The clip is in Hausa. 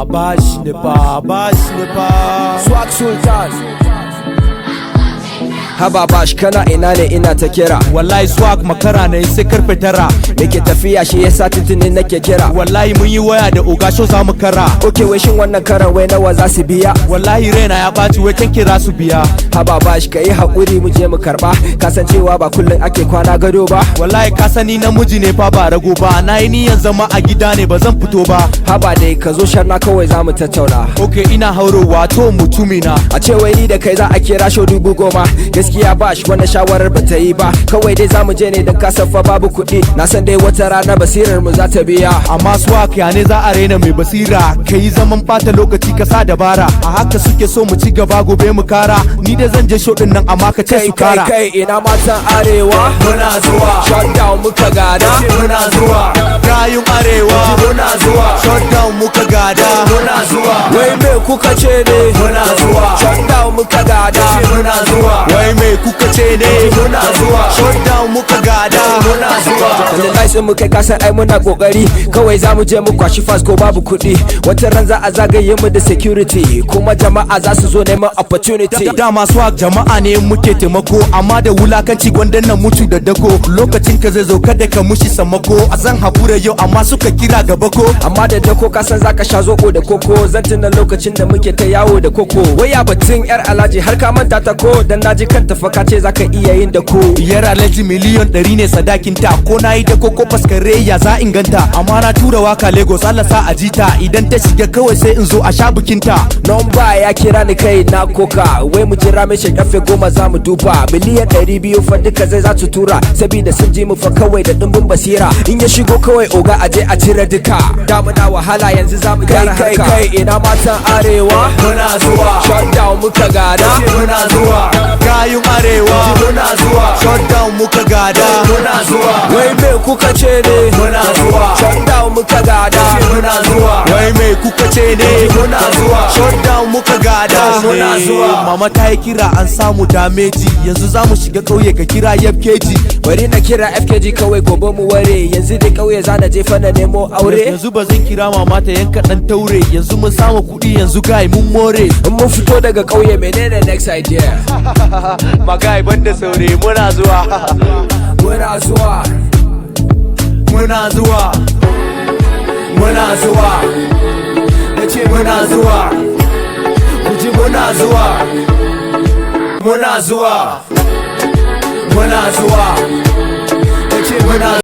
bash ne ba Swag Sultan. Haba bash kana ina ne ina ta kira. wallahi swag makara ne sai karfe 9 Nake tafiya shi yasa titini nake kira. wallahi mun yi waya da oga sho za mu kara. Okay wai shin wannan karan wai nawa za su biya? wallahi raina ya baci wai kan kira su biya. Haba bash kai hakuri mu je mu karba. Kasancewa ba kullun ake kwana gado ba. wallahi ka sani namiji ne fa ba rago ba. na yi niyan zama a gida ne ba zan fito ba. Haba dai ka zo sharna kawai za mu tattauna. okay ina haurowa to mutumina. A ce wai ni da kai za a kira sho 10,000. Gaskiya bash wannan shawarar ba ta yi ba. Kawai dai za mu je ne don kasafa babu kuɗi. Na san dai wata rana basirar mu za ta biya. amma swag ya ne za a raina mai basira. ka yi zaman bata lokaci ka sa dabara. a haka suke so mu ci gaba gobe mu kara. ni da zan je show din nan amma ka ce su kara. Kai ina matan arewa muna zuwa shutdown muka gada. muna zuwa rayun arewa muna zuwa shutdown muka gada. muna zuwa Wai me kuka ce ne? muna zuwa Shutdown muka gada. muna zuwa wai mai kuka ce ne. muna zuwa shutdown muka gada. muna zuwa Wanda nice mu kai kasan ai muna kokari. Kawai za mu je mu kwashi fast ko babu kuɗi. Wata ran za a zagaye mu da security. Kuma jama'a za su zo neman opportunity. dama swag jama'a ne muke taimako. amma da wulakanci gwandan nan mutu da dako. lokacin ka zai zo kada ka mushi sammako. a zan hakura yau amma suka kira gaba ko. Amma da dako kasan zaka sha zoɓo da koko. Zan tuna lokacin da muke ta yawo da koko. Waya batun yar alhaji har ka manta ta ko. Dan naji kanta fa ka ce zaka iya yin da ko. biyar alhaji miliyon 100 ne sadakin ta. ko na yi da koko faskare ya za inganta. amma na tura waka Lagos Allah sa a jita. idan ta shiga kawai sai in zo a sha bikinta. Nomba ya kira ni kai na koka. Wai mu jira mai karfe 10 za mu duba. Miliyan 200 fa duka zai za su tura. Sabida sun ji mu fa kawai da dimbin basira. In ya shigo kawai oga aje a cire duka. Damuna wahala yanzu za mu gyara haka. Kai ina matan arewa muna zuwa shutdown muka gada. muna zuwa rayun arewa muna zuwa shutdown muka gada. muna zuwa Wai me kuka ce ne? muna zuwa Shutdown muka gada. muna zuwa wai mai kuka ce ne. muna zuwa shutdown muka gada. muna zuwa mama ta yi kira an samu dameji. yanzu za mu shiga kauye ka kira FKG. Bari na kira FKG kawai gobe mu ware. Yanzu dai kauye za na je fa na nemo aure. yanzu ba zan kira mama ta yanka dan taure. yanzu mun samu kuɗi yanzu gai mun more. In mun fito daga kauye menene next idea? magai banda saure muna zuwa Muna zuwa. muna zuwa muna zuwa nace muna zuwa kuji muna zuwa muna zuwa muna zuwa nace muna